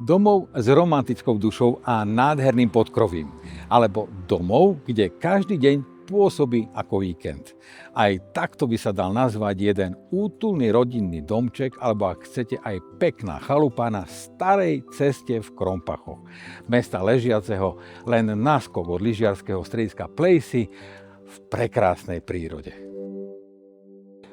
Domov s romantickou dušou a nádherným podkrovím. Alebo domov, kde každý deň pôsobí ako víkend. Aj takto by sa dal nazvať jeden útulný rodinný domček, alebo ak chcete aj pekná chalupa na starej ceste v Krompachoch. Mesta ležiaceho len náskok od lyžiarskeho strediska Plejsy v prekrásnej prírode.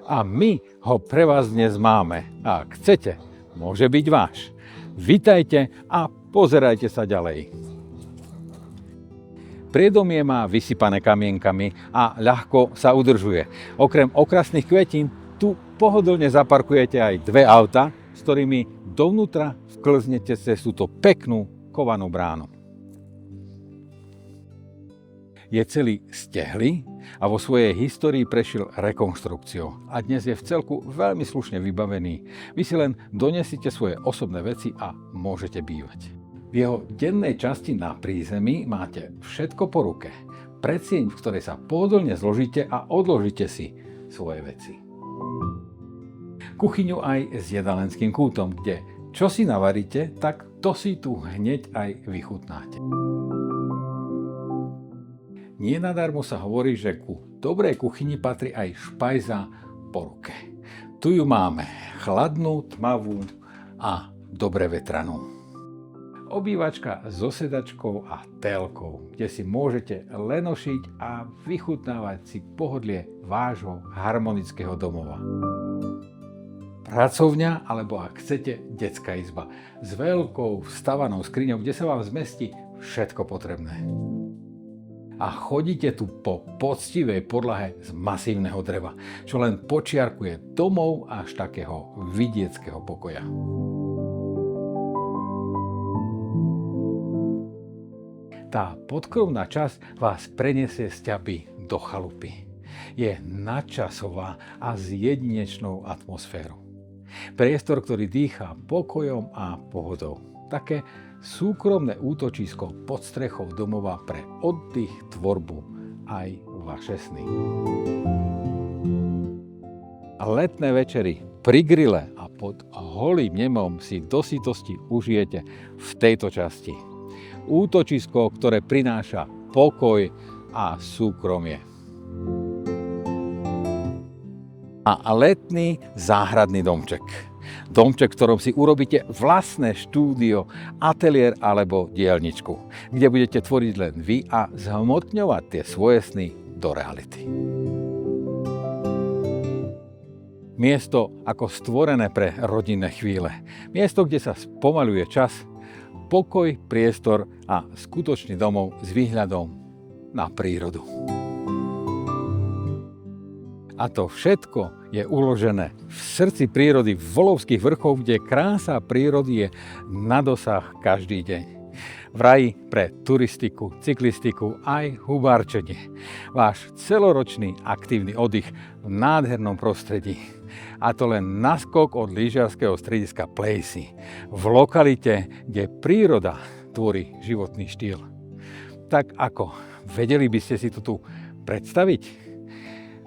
A my ho pre vás dnes máme. A ak chcete, môže byť váš. Vitajte a pozerajte sa ďalej. Priedomie má vysypané kamienkami a ľahko sa udržuje. Okrem okrasných kvetín tu pohodlne zaparkujete aj dve auta, s ktorými dovnútra vklznete cez túto peknú kovanú bránu. Je celý z tehly a vo svojej histórii prešiel rekonštrukciou a dnes je v celku veľmi slušne vybavený. Vy si len donesite svoje osobné veci a môžete bývať. V jeho dennej časti na prízemí máte všetko po ruke. Predsieň, v ktorej sa pohodlne zložíte a odložíte si svoje veci. Kuchyňu aj s jedalenským kútom, kde čo si navaríte, tak to si tu hneď aj vychutnáte. Nie nadarmo sa hovorí, že ku dobrej kuchyni patrí aj špajza po ruke. Tu ju máme, chladnú, tmavú a dobre vetranú. Obývačka so sedačkou a telkou, kde si môžete lenošiť a vychutnávať si pohodlie vášho harmonického domova. Pracovňa, alebo ak chcete, detská izba s veľkou vstavanou skriňou, kde sa vám zmestí všetko potrebné. A chodíte tu po poctivej podlahe z masívneho dreva, čo len počiarkuje domov až takého vidieckého pokoja. Tá podkrovná časť vás preniesie z ťaby do chalupy. Je nadčasová a s jedinečnou atmosférou. Priestor, ktorý dýchá pokojom a pohodou. Také súkromné útočisko pod strechou domova pre oddych, tvorbu aj vaše sny. Letné večery pri grille a pod holým nebom si do sytosti užijete v tejto časti. Útočisko, ktoré prináša pokoj a súkromie. A letný záhradný domček. Domček, v ktorom si urobíte vlastné štúdio, ateliér alebo diaľničku, kde budete tvoriť len vy a zhmotňovať tie svoje sny do reality. Miesto ako stvorené pre rodinné chvíle. Miesto, kde sa spomaľuje čas, pokoj, priestor a skutočný domov s výhľadom na prírodu. A to všetko je uložené v srdci prírody Volovských vrchov, kde krása prírody je na dosah každý deň. V raji pre turistiku, cyklistiku aj hubárčenie. Váš celoročný aktívny oddych v nádhernom prostredí. A to len naskok od lyžiarskeho strediska Plejsy. V lokalite, kde príroda tvorí životný štýl. Tak ako? Vedeli by ste si to tu predstaviť?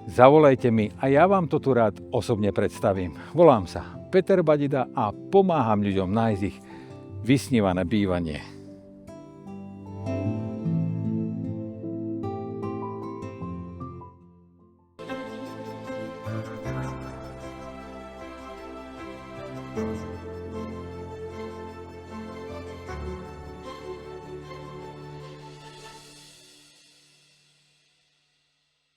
Zavolajte mi a ja vám to tu rád osobne predstavím. Volám sa Peter Badida a pomáham ľuďom nájsť ich vysnívané bývanie.